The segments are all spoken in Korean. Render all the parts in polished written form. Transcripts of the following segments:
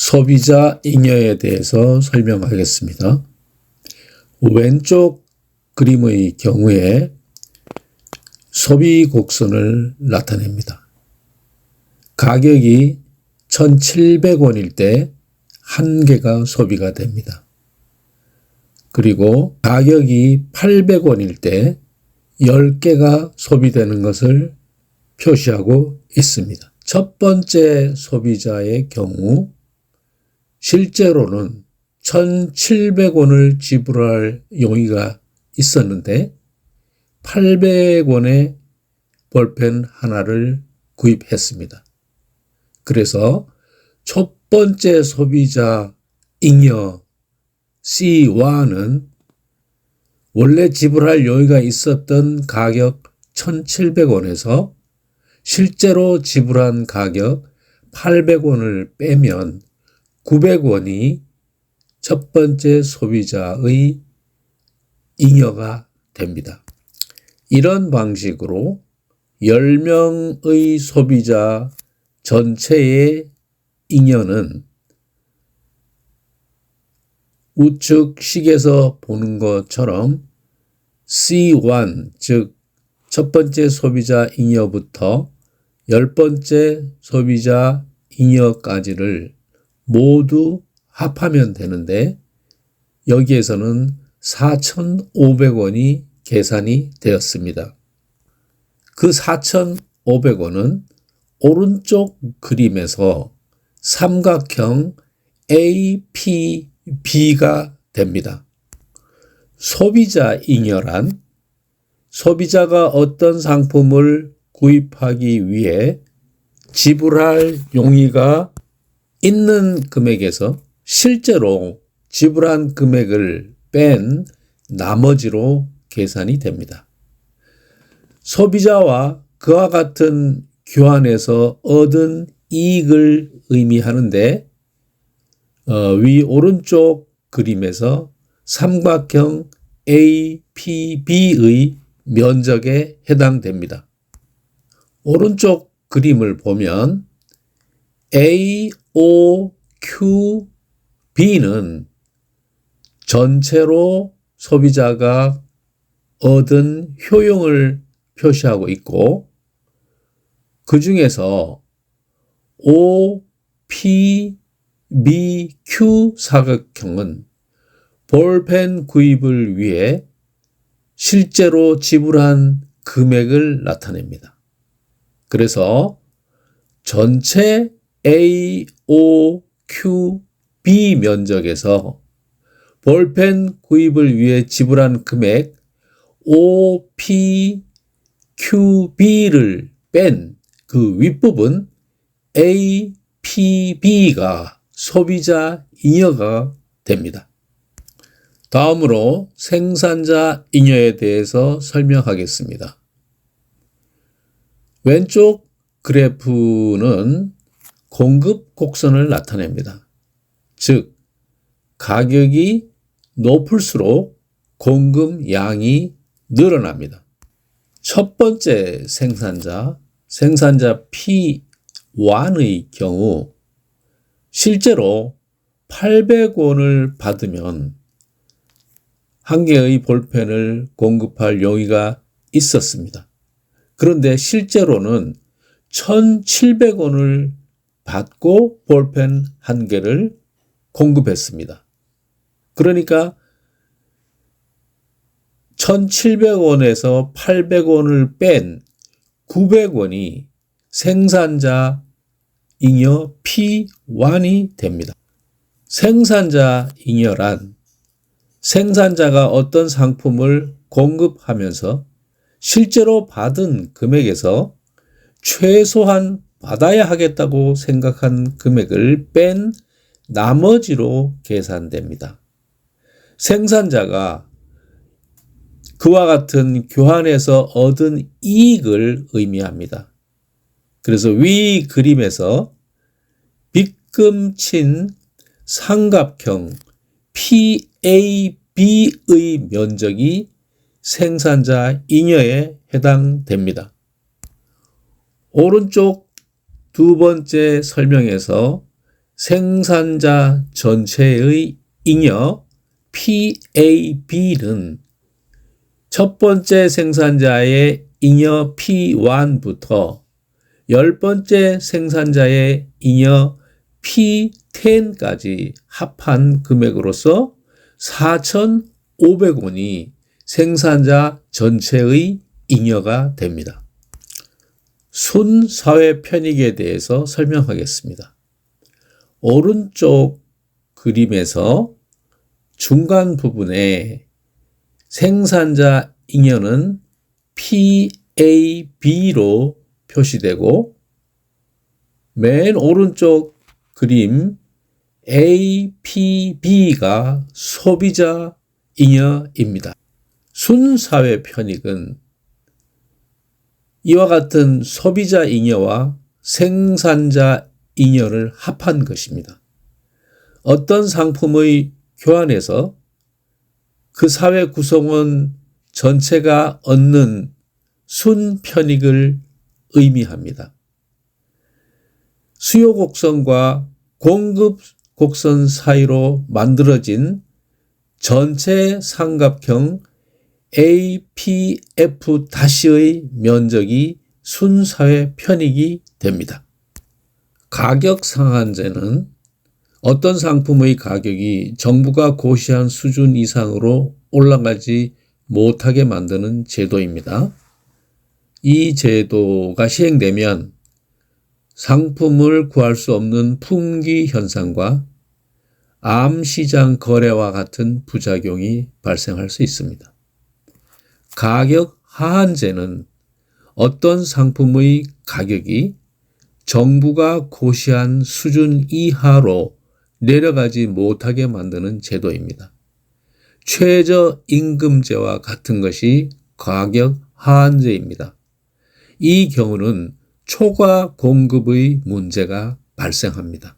소비자 잉여에 대해서 설명하겠습니다. 왼쪽 그림의 경우에 소비 곡선을 나타냅니다. 가격이 1,700원일 때 한 개가 소비가 됩니다. 그리고 가격이 800원일 때 10개가 소비되는 것을 표시하고 있습니다. 첫 번째 소비자의 경우 실제로는 1,700원을 지불할 용의가 있었는데 800원의 볼펜 하나를 구입했습니다. 그래서 첫 번째 소비자 잉여 C1은 원래 지불할 용의가 있었던 가격 1,700원에서 실제로 지불한 가격 800원을 빼면 900원이 첫 번째 소비자의 잉여가 됩니다. 이런 방식으로 10명의 소비자 전체의 잉여는 우측식에서 보는 것처럼 C1, 즉 첫 번째 소비자 잉여부터 10번째 소비자 잉여까지를 모두 합하면 되는데 여기에서는 4,500원이 계산이 되었습니다. 그 4,500원은 오른쪽 그림에서 삼각형 APB가 됩니다. 소비자 잉여란 소비자가 어떤 상품을 구입하기 위해 지불할 용의가 있는 금액에서 실제로 지불한 금액을 뺀 나머지로 계산이 됩니다. 소비자와 그와 같은 교환에서 얻은 이익을 의미하는데 위 오른쪽 그림에서 삼각형 APB의 면적에 해당됩니다. 오른쪽 그림을 보면 AOQB는 전체로 소비자가 얻은 효용을 표시하고 있고 그 중에서 OPBQ 사각형은 볼펜 구입을 위해 실제로 지불한 금액을 나타냅니다. 그래서 전체 AOQB 면적에서 볼펜 구입을 위해 지불한 금액 OPQB를 뺀 그 윗부분 APB가 소비자 잉여가 됩니다. 다음으로 생산자 잉여에 대해서 설명하겠습니다. 왼쪽 그래프는 공급 곡선을 나타냅니다. 즉, 가격이 높을수록 공급 양이 늘어납니다. 첫 번째 생산자 P1의 경우 실제로 800원을 받으면 한 개의 볼펜을 공급할 용의가 있었습니다. 그런데 실제로는 1,700원을 받고 볼펜 한 개를 공급했습니다. 그러니까 1,700원에서 800원을 뺀 900원이 생산자 잉여 P1이 됩니다. 생산자 잉여란 생산자가 어떤 상품을 공급하면서 실제로 받은 금액에서 최소한 받아야 하겠다고 생각한 금액을 뺀 나머지로 계산됩니다. 생산자가 그와 같은 교환에서 얻은 이익을 의미합니다. 그래서 위 그림에서 빗금친 삼각형 PAB의 면적이 생산자 잉여에 해당됩니다. 오른쪽 두 번째 설명에서 생산자 전체의 잉여 PAB는 첫 번째 생산자의 잉여 P1부터 10번째 생산자의 잉여 P10까지 합한 금액으로서 4,500원이 생산자 전체의 잉여가 됩니다. 순사회 편익에 대해서 설명하겠습니다. 오른쪽 그림에서 중간 부분에 생산자 잉여는 PAB로 표시되고 맨 오른쪽 그림 APB가 소비자 잉여입니다. 순사회 편익은 이와 같은 소비자 잉여와 생산자 잉여를 합한 것입니다. 어떤 상품의 교환에서 그 사회 구성원 전체가 얻는 순편익을 의미합니다. 수요 곡선과 공급 곡선 사이로 만들어진 전체 삼각형 APF-의 면적이 순사회 편익이 됩니다. 가격 상한제는 어떤 상품의 가격이 정부가 고시한 수준 이상으로 올라가지 못하게 만드는 제도입니다. 이 제도가 시행되면 상품을 구할 수 없는 품귀 현상과 암시장 거래와 같은 부작용이 발생할 수 있습니다. 가격 하한제는 어떤 상품의 가격이 정부가 고시한 수준 이하로 내려가지 못하게 만드는 제도입니다. 최저임금제와 같은 것이 가격 하한제입니다. 이 경우는 초과 공급의 문제가 발생합니다.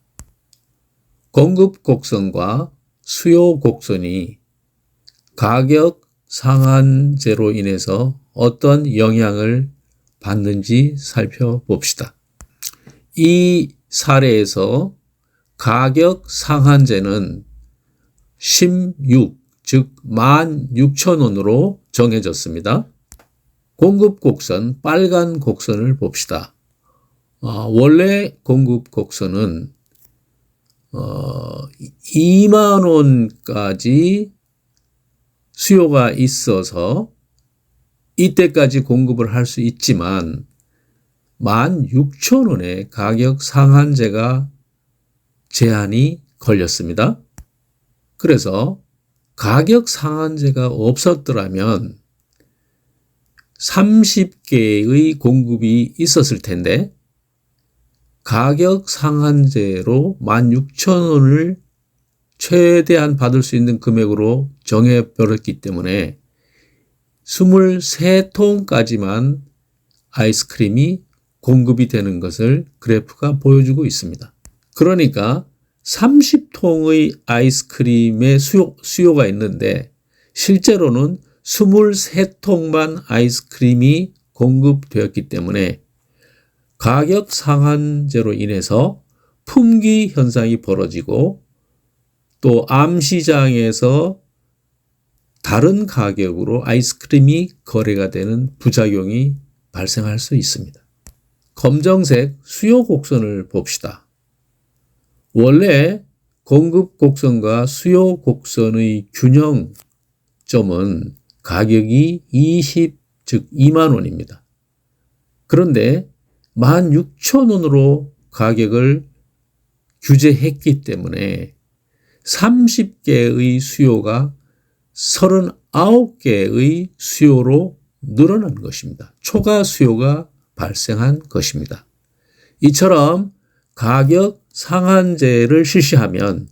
공급 곡선과 수요 곡선이 가격 상한제로 인해서 어떤 영향을 받는지 살펴봅시다. 이 사례에서 가격 상한제는 16, 즉 16,000원으로 정해졌습니다. 공급 곡선, 빨간 곡선을 봅시다. 원래 공급 곡선은 2만 원까지 수요가 있어서 이때까지 공급을 할 수 있지만 16,000원의 가격 상한제가 제한이 걸렸습니다. 그래서 가격 상한제가 없었더라면 30개의 공급이 있었을 텐데 가격 상한제로 16,000원을 최대한 받을 수 있는 금액으로 정해버렸기 때문에 23통까지만 아이스크림이 공급이 되는 것을 그래프가 보여주고 있습니다. 그러니까 30통의 아이스크림의 수요가 있는데 실제로는 23통만 아이스크림이 공급되었기 때문에 가격 상한제로 인해서 품귀 현상이 벌어지고 또 암시장에서 다른 가격으로 아이스크림이 거래가 되는 부작용이 발생할 수 있습니다. 검정색 수요 곡선을 봅시다. 원래 공급 곡선과 수요 곡선의 균형점은 가격이 20, 즉 2만 원입니다. 그런데 16,000원으로 가격을 규제했기 때문에 30개의 수요가 39개의 수요로 늘어난 것입니다. 초과 수요가 발생한 것입니다. 이처럼 가격 상한제를 실시하면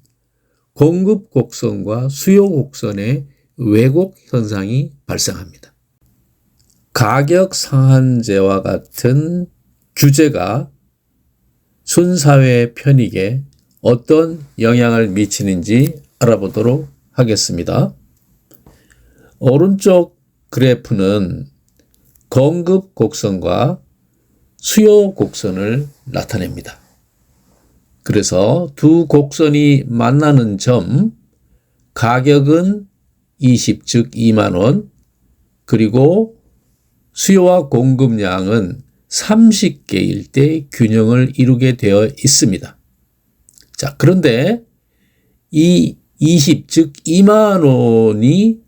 공급 곡선과 수요 곡선의 왜곡 현상이 발생합니다. 가격 상한제와 같은 규제가 순사회 편익에 어떤 영향을 미치는지 알아보도록 하겠습니다. 오른쪽 그래프는 공급 곡선과 수요 곡선을 나타냅니다. 그래서 두 곡선이 만나는 점, 가격은 20, 즉 2만 원, 그리고 수요와 공급량은 30개일 때 균형을 이루게 되어 있습니다. 자, 그런데 이 20, 즉 2만 원이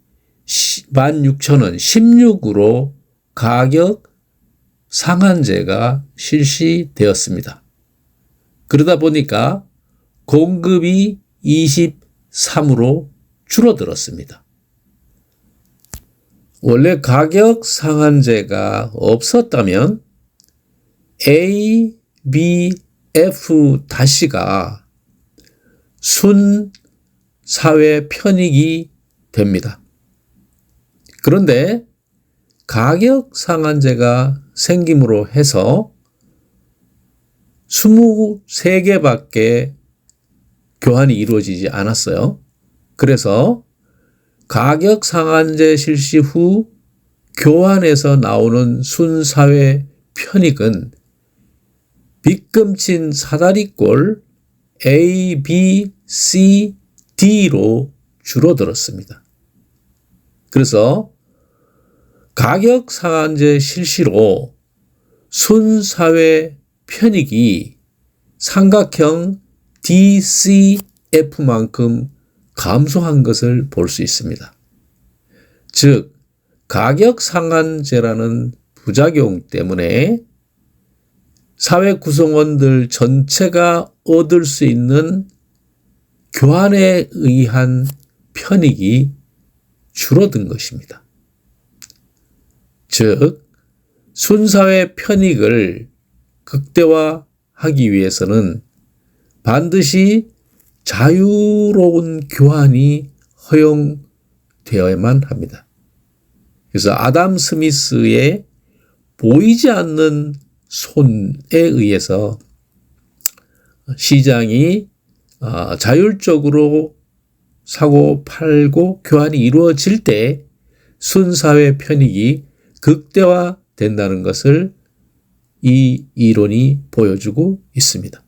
16,000원, 16으로 가격 상한제가 실시되었습니다. 그러다 보니까 공급이 23으로 줄어들었습니다. 원래 가격 상한제가 없었다면 A, B, F'가 순 사회 편익이 됩니다. 그런데 가격 상한제가 생김으로 해서 23개밖에 교환이 이루어지지 않았어요. 그래서 가격 상한제 실시 후 교환에서 나오는 순사회 편익은 빗금친 사다리꼴 A, B, C, D로 줄어들었습니다. 그래서 가격 상한제 실시로 순사회 편익이 삼각형 DCF만큼 감소한 것을 볼 수 있습니다. 즉, 가격 상한제라는 부작용 때문에 사회 구성원들 전체가 얻을 수 있는 교환에 의한 편익이 줄어든 것입니다. 즉, 순사회 편익을 극대화하기 위해서는 반드시 자유로운 교환이 허용되어야만 합니다. 그래서 아담 스미스의 보이지 않는 손에 의해서 시장이 자율적으로 사고 팔고 교환이 이루어질 때 순사회 편익이 극대화된다는 것을 이 이론이 보여주고 있습니다.